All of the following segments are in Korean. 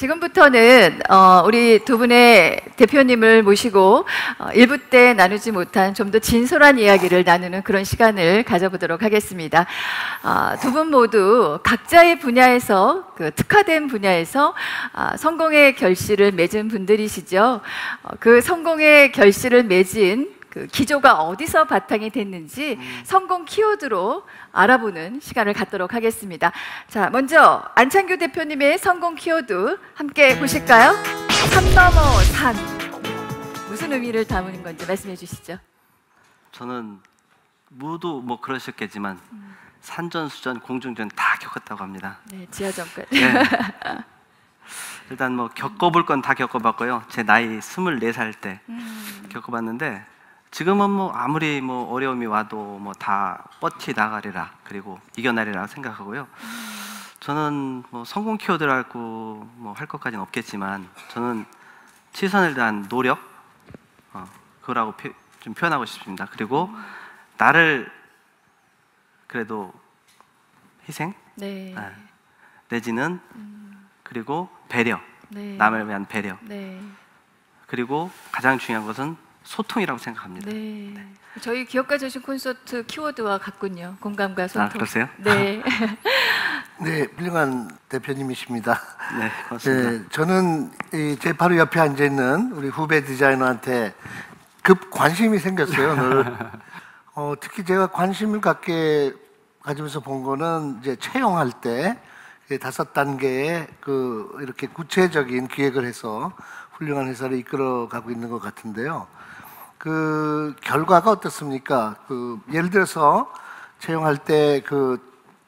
지금부터는 우리 두 분의 대표님을 모시고 1부 때 나누지 못한 좀 더 진솔한 이야기를 나누는 그런 시간을 가져보도록 하겠습니다. 두 분 모두 각자의 분야에서 특화된 분야에서 성공의 결실을 맺은 분들이시죠. 그 성공의 결실을 맺은 그 기조가 어디서 바탕이 됐는지 성공 키워드로 알아보는 시간을 갖도록 하겠습니다. 자, 먼저 안창규 대표님의 성공 키워드 함께 보실까요? 산 넘어 산. 무슨 의미를 담은 건지 말씀해 주시죠. 저는 모두 뭐 그러셨겠지만 산전수전 공중전 다 겪었다고 합니다. 네, 지하전까지. 네. 일단 뭐 겪어볼 건 다 겪어봤고요. 제 나이 24살 때 겪어봤는데 지금은 뭐 아무리 뭐 어려움이 와도 뭐 다 뻗치 나가리라 그리고 이겨내리라 생각하고요. 저는 뭐 성공 키워드라고 뭐 할 것까지는 없겠지만 저는 최선을 다한 노력 그거라고 좀 표현하고 싶습니다. 그리고 나를 그래도 희생 네. 내지는 그리고 배려, 네. 남을 위한 배려. 네. 그리고 가장 중요한 것은 소통이라고 생각합니다. 네. 저희 기업가 저신 콘서트 키워드와 같군요. 공감과 소통. 그러세요? 네. 네, 훌륭한 대표님이십니다. 네, 고맙습니다. 네, 저는 제 바로 옆에 앉아 있는 우리 후배 디자이너한테 급 관심이 생겼어요. 오늘. 특히 제가 관심을 가지면서 본 거는 이제 채용할 때 5단계의 이렇게 구체적인 기획을 해서 훌륭한 회사를 이끌어가고 있는 것 같은데요. 그 결과가 어떻습니까? 예를 들어서 채용할 때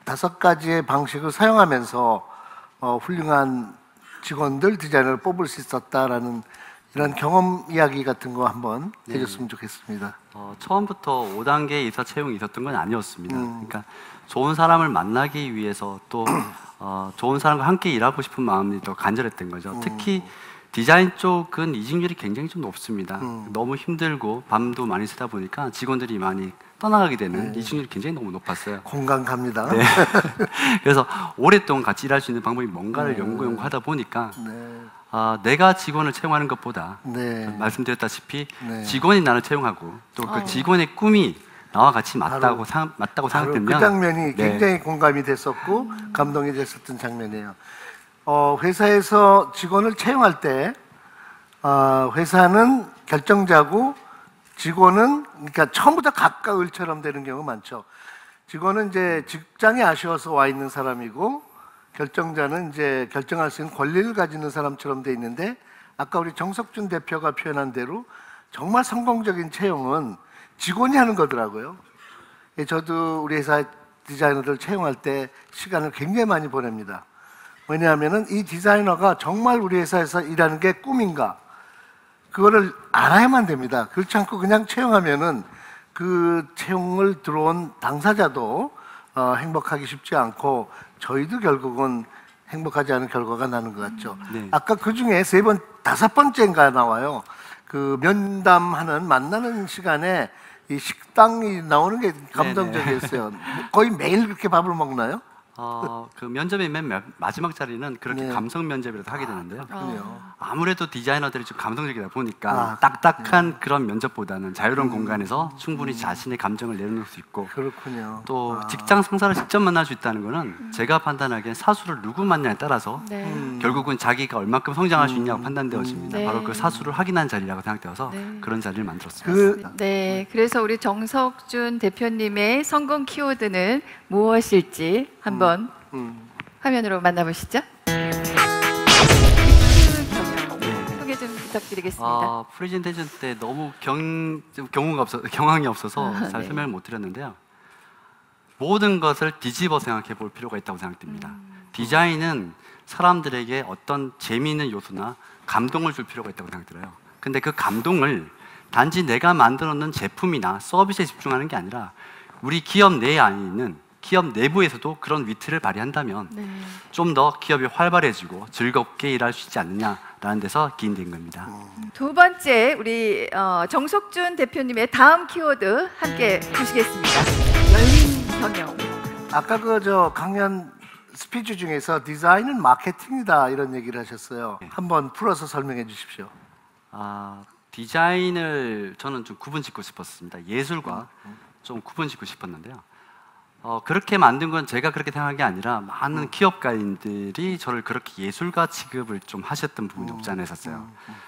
5가지의 방식을 사용하면서 훌륭한 직원들, 디자이너를 뽑을 수 있었다라는 이런 경험 이야기 같은 거 한번 해줬으면 좋겠습니다. 처음부터 5단계의 이사 채용이 있었던 건 아니었습니다. 그러니까 좋은 사람을 만나기 위해서 또 좋은 사람과 함께 일하고 싶은 마음이 더 간절했던 거죠. 특히 디자인 쪽은 이직률이 굉장히 좀 높습니다. 너무 힘들고 밤도 많이 새다 보니까 직원들이 많이 떠나가게 되는 이직률이 굉장히 너무 높았어요. 공감 갑니다. 네. 그래서 오랫동안 같이 일할 수 있는 방법이 뭔가를 연구하다 보니까 내가 직원을 채용하는 것보다 말씀드렸다시피 직원이 나를 채용하고 또 그 직원의 꿈이 나와 같이 맞다고 생각되면 그 장면이 굉장히 공감이 됐었고 감동이 됐었던 장면이에요. 회사에서 직원을 채용할 때 회사는 결정자고 직원은 그러니까 처음부터 각각 을처럼 되는 경우가 많죠. 직원은 이제 직장이 아쉬워서 와 있는 사람이고 결정자는 이제 결정할 수 있는 권리를 가지는 사람처럼 돼 있는데 아까 우리 정석준 대표가 표현한 대로 정말 성공적인 채용은 직원이 하는 거더라고요. 저도 우리 회사 디자이너들 채용할 때 시간을 굉장히 많이 보냅니다. 왜냐하면 이 디자이너가 정말 우리 회사에서 일하는 게 꿈인가 그거를 알아야만 됩니다. 그렇지 않고 그냥 채용하면은 그 채용을 들어온 당사자도 행복하기 쉽지 않고 저희도 결국은 행복하지 않은 결과가 나는 것 같죠. 아까 그 중에 5번째인가 나와요. 면담하는 만나는 시간에 이 식당이 나오는 게 감동적이었어요. 거의 매일 그렇게 밥을 먹나요? 그 면접의 맨 마지막 자리는 그렇게 감성 면접이라도 하게 되는데요. 아무래도 디자이너들이 좀 감성적이다 보니까 딱딱한 그런 면접보다는 자유로운 공간에서 충분히 자신의 감정을 내려놓을 수 있고 또 직장 상사를 직접 만날 수 있다는 거는 제가 판단하기엔 사수를 누구 만나냐에 따라서 결국은 자기가 얼마큼 성장할 수 있냐고 판단되어집니다. 바로 그 사수를 확인한 자리라고 생각되어서 그런 자리를 만들었습니다. 그래서 우리 정석준 대표님의 성공 키워드는 무엇일지 한번 화면으로 만나보시죠. 소개 좀 부탁드리겠습니다. 프레젠테이션 때 너무 경황이 없어서 잘 설명을 못 드렸는데요. 모든 것을 뒤집어 생각해 볼 필요가 있다고 생각됩니다. 디자인은 사람들에게 어떤 재미있는 요소나 감동을 줄 필요가 있다고 생각들어요. 근데 그 감동을 단지 내가 만들어 놓은 제품이나 서비스에 집중하는 게 아니라 우리 기업 내에 있는 기업 내부에서도 그런 위트를 발휘한다면 좀 더 기업이 활발해지고 즐겁게 일할 수 있지 않느냐라는 데서 기인된 겁니다. 두 번째 우리 정석준 대표님의 다음 키워드 함께 보시겠습니다. 열린 경영. 아까 강연 스피치 중에서 디자인은 마케팅이다 이런 얘기를 하셨어요. 한번 풀어서 설명해 주십시오. 디자인을 저는 좀 구분짓고 싶었습니다. 예술과 좀 구분짓고 싶었는데요. 그렇게 만든 건 제가 그렇게 생각한 게 아니라 많은 기업가인들이 저를 그렇게 예술가 취급을 좀 하셨던 부분이 없지 않아 있었어요.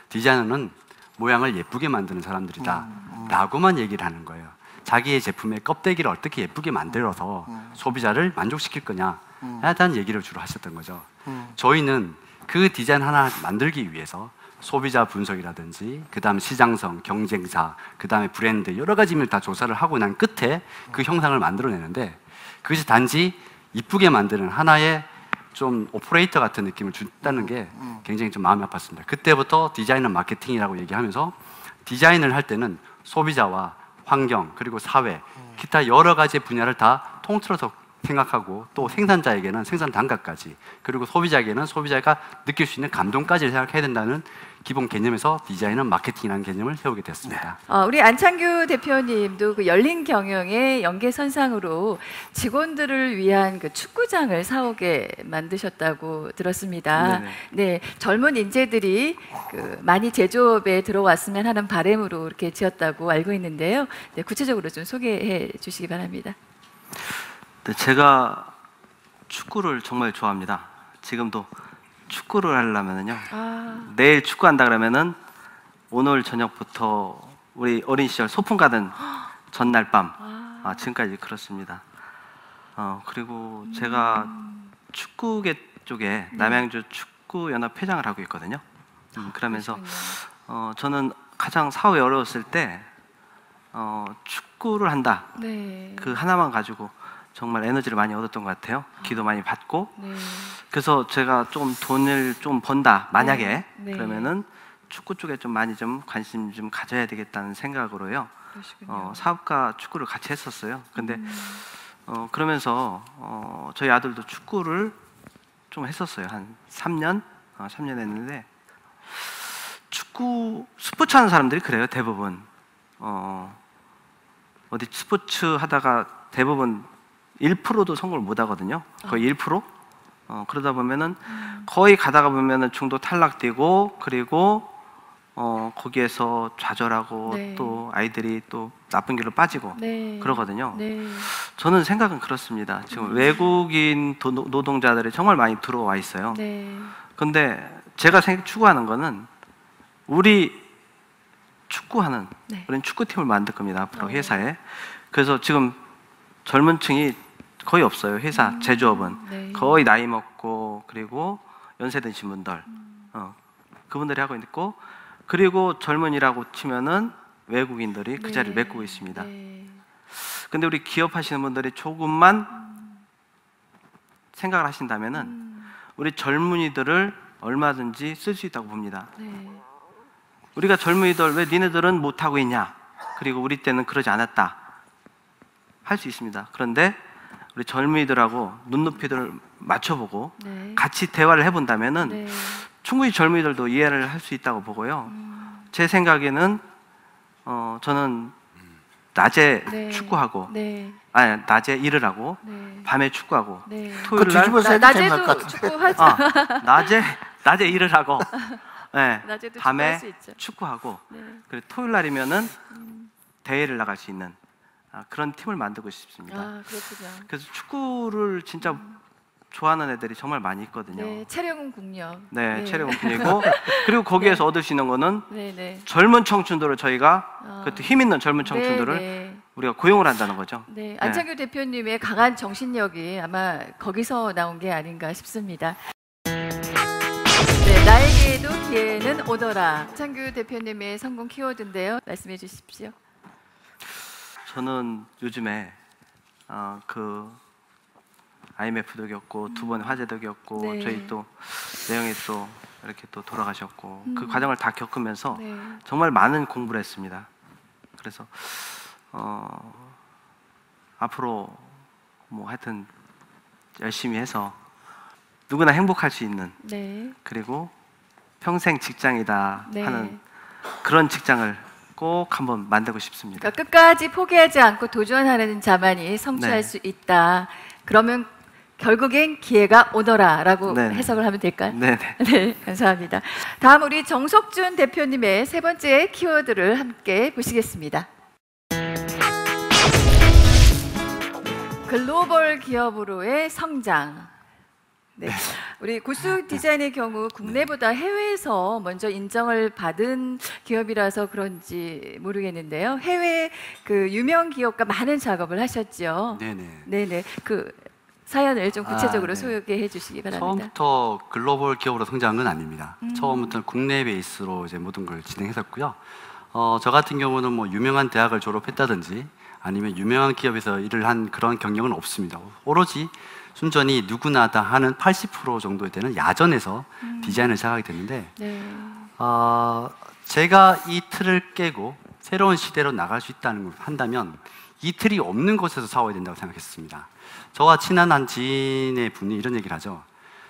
디자이너는 모양을 예쁘게 만드는 사람들이다 라고만 얘기를 하는 거예요. 자기의 제품의 껍데기를 어떻게 예쁘게 만들어서 소비자를 만족시킬 거냐에 대한 얘기를 주로 하셨던 거죠. 저희는 그 디자인 하나 만들기 위해서 소비자 분석이라든지 그 다음 시장성, 경쟁사, 그 다음에 브랜드 여러 가지를 다 조사를 하고 난 끝에 그 형상을 만들어내는데 그것이 단지 이쁘게 만드는 하나의 좀 오퍼레이터 같은 느낌을 준다는 게 굉장히 좀 마음이 아팠습니다. 그때부터 디자인은 마케팅이라고 얘기하면서 디자인을 할 때는 소비자와 환경 그리고 사회 기타 여러 가지 분야를 다 통틀어서 생각하고 또 생산자에게는 생산 단가까지 그리고 소비자에게는 소비자가 느낄 수 있는 감동까지 생각해야 된다는 기본 개념에서 디자인은 마케팅이라는 개념을 세우게 됐습니다. 우리 안창규 대표님도 그 열린 경영의 연계선상으로 직원들을 위한 그 축구장을 사오게 만드셨다고 들었습니다. 네네. 네, 젊은 인재들이 그 많이 제조업에 들어왔으면 하는 바람으로 이렇게 지었다고 알고 있는데요. 네, 구체적으로 좀 소개해 주시기 바랍니다. 네, 제가 축구를 정말 좋아합니다. 지금도 축구를 하려면요. 내일 축구한다 그러면은 오늘 저녁부터 우리 어린 시절 소풍 가던 전날 밤 지금까지 그렇습니다. 그리고 제가 축구계 쪽에 남양주 축구연합 회장을 하고 있거든요. 그러면서 저는 가장 사업이 어려웠을 때 축구를 한다. 네. 그 하나만 가지고 정말 에너지를 많이 얻었던 것 같아요. 기도 많이 받고. 네. 그래서 제가 좀 돈을 좀 번다 만약에 네. 그러면은 축구 쪽에 좀 많이 좀 관심 좀 가져야 되겠다는 생각으로요. 그러시군요. 사업가 축구를 같이 했었어요. 근데 그러면서 저희 아들도 축구를 좀 했었어요. 한 3년 3년 했는데 축구 스포츠 하는 사람들이 그래요. 대부분 어디 스포츠 하다가 대부분 1%도 성공을 못 하거든요. 거의 1%? 그러다 보면은 거의 가다가 보면은 중도 탈락되고 그리고 거기에서 좌절하고 네. 또 아이들이 또 나쁜 길로 빠지고 네. 그러거든요. 네. 저는 생각은 그렇습니다. 지금 외국인 노동자들이 정말 많이 들어와 있어요. 네. 근데 제가 추구하는 거는 우리 축구하는 네. 우리는 축구팀을 만들 겁니다. 앞으로 회사에. 그래서 지금 젊은 층이 거의 없어요. 회사 제조업은 네. 거의 나이 먹고 그리고 연세 드신 분들 그분들이 하고 있고 그리고 젊은이라고 치면은 외국인들이 그 자리를 메꾸고 있습니다. 네. 근데 우리 기업 하시는 분들이 조금만 생각을 하신다면은 우리 젊은이들을 얼마든지 쓸 수 있다고 봅니다. 네. 우리가 젊은이들 왜 니네들은 못하고 있냐, 그리고 우리 때는 그러지 않았다 할 수 있습니다. 그런데 우리 젊은이들하고 눈높이를 맞춰보고 네. 같이 대화를 해본다면은 네. 충분히 젊은이들도 이해를 할 수 있다고 보고요. 제 생각에는 저는 낮에 네. 축구하고 네. 아니 낮에 일을 하고 네. 밤에 축구하고 네. 토요일 날 뒤집어서 해도 될것 낮에도 같은데. 축구하죠. 낮에 일을 하고 네, 낮에도 밤에 축구할 수 있죠. 축구하고 네. 그리고 토요일 날이면은 대회를 나갈 수 있는 그런 팀을 만들고 싶습니다. 그렇군요. 그래서 축구를 진짜 좋아하는 애들이 정말 많이 있거든요. 네, 체력은 국력. 네, 체력은 분이고 그리고 거기에서 얻을 수 있는 거는 네, 네. 젊은 청춘들을 저희가 그것도 힘 있는 젊은 청춘들을 네, 우리가 고용을 한다는 거죠. 네. 네. 안창규 대표님의 강한 정신력이 아마 거기서 나온 게 아닌가 싶습니다. 네, 나에게도 기회는 오더라. 안창규 대표님의 성공 키워드인데요. 말씀해 주십시오. 저는 요즘에 그 IMF도 겪고 두 번의 화재도 겪고 네. 저희 또 내영이 또 이렇게 또 돌아가셨고 그 과정을 다 겪으면서 네. 정말 많은 공부를 했습니다. 그래서 앞으로 뭐 하여튼 열심히 해서 누구나 행복할 수 있는 네. 그리고 평생 직장이다 네. 하는 그런 직장을 꼭 한번 만들고 싶습니다. 그러니까 끝까지 포기하지 않고 도전하는 자만이 성취할 네. 수 있다. 그러면 결국엔 기회가 오너라라고 네네. 해석을 하면 될까요? 네네. 네, 감사합니다. 다음 우리 정석준 대표님의 세 번째 키워드를 함께 보시겠습니다. 글로벌 기업으로의 성장. 네. 우리 구스 디자인의 경우 국내보다 해외에서 먼저 인정을 받은 기업이라서 그런지 모르겠는데요. 해외 그 유명 기업과 많은 작업을 하셨죠. 네네. 네네. 그 사연을 좀 구체적으로 네. 소개해 주시기 바랍니다. 처음부터 글로벌 기업으로 성장한 건 아닙니다. 처음부터 국내 베이스로 이제 모든 걸 진행했었고요. 저 같은 경우는 뭐 유명한 대학을 졸업했다든지 아니면 유명한 기업에서 일을 한 그런 경력은 없습니다. 오로지 순전히 누구나 다 하는 80% 정도 되는 야전에서 디자인을 시작하게 됐는데 네. 제가 이 틀을 깨고 새로운 시대로 나갈 수 있다는 걸 한다면 이 틀이 없는 곳에서 싸워야 된다고 생각했습니다. 저와 친한 한 지인의 분이 이런 얘기를 하죠.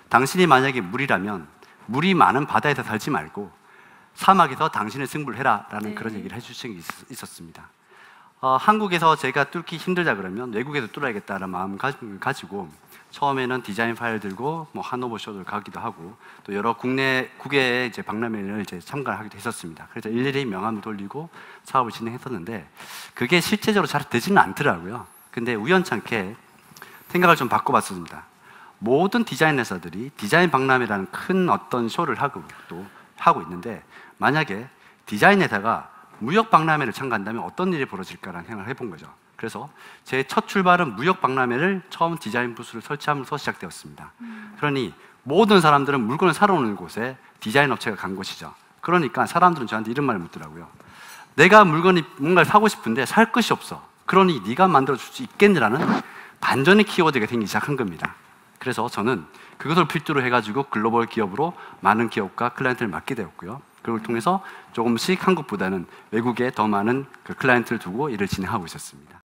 당신이 만약에 물이라면 물이 많은 바다에서 살지 말고 사막에서 당신의 승부를 해라 라는 그런 얘기를 해주신 게 있었습니다. 한국에서 제가 뚫기 힘들다 그러면 외국에서 뚫어야겠다는 마음을 가지고 처음에는 디자인 파일 들고 뭐 하노버 쇼를 가기도 하고 또 여러 국외 이제 박람회를 이제 참가를 하기도 했었습니다. 그래서 일일이 명함을 돌리고 사업을 진행했었는데 그게 실제적으로 잘 되지는 않더라고요. 근데 우연찮게 생각을 좀 바꿔봤습니다. 모든 디자인 회사들이 디자인 박람회라는 큰 어떤 쇼를 하고 있는데 만약에 디자인 회사가 무역 박람회를 참가한다면 어떤 일이 벌어질까라는 생각을 해본 거죠. 그래서 제 첫 출발은 무역 박람회를 처음 디자인 부스를 설치하면서 시작되었습니다. 그러니 모든 사람들은 물건을 사러 오는 곳에 디자인 업체가 간 곳이죠. 그러니까 사람들은 저한테 이런 말을 묻더라고요. 내가 뭔가를 사고 싶은데 살 것이 없어. 그러니 네가 만들어줄 수 있겠느라는 반전의 키워드가 생기기 시작한 겁니다. 그래서 저는 그것을 필두로 해가지고 글로벌 기업으로 많은 기업과 클라이언트를 맡게 되었고요. 그걸 통해서 조금씩 한국보다는 외국에 더 많은 그 클라이언트를 두고 일을 진행하고 있었습니다.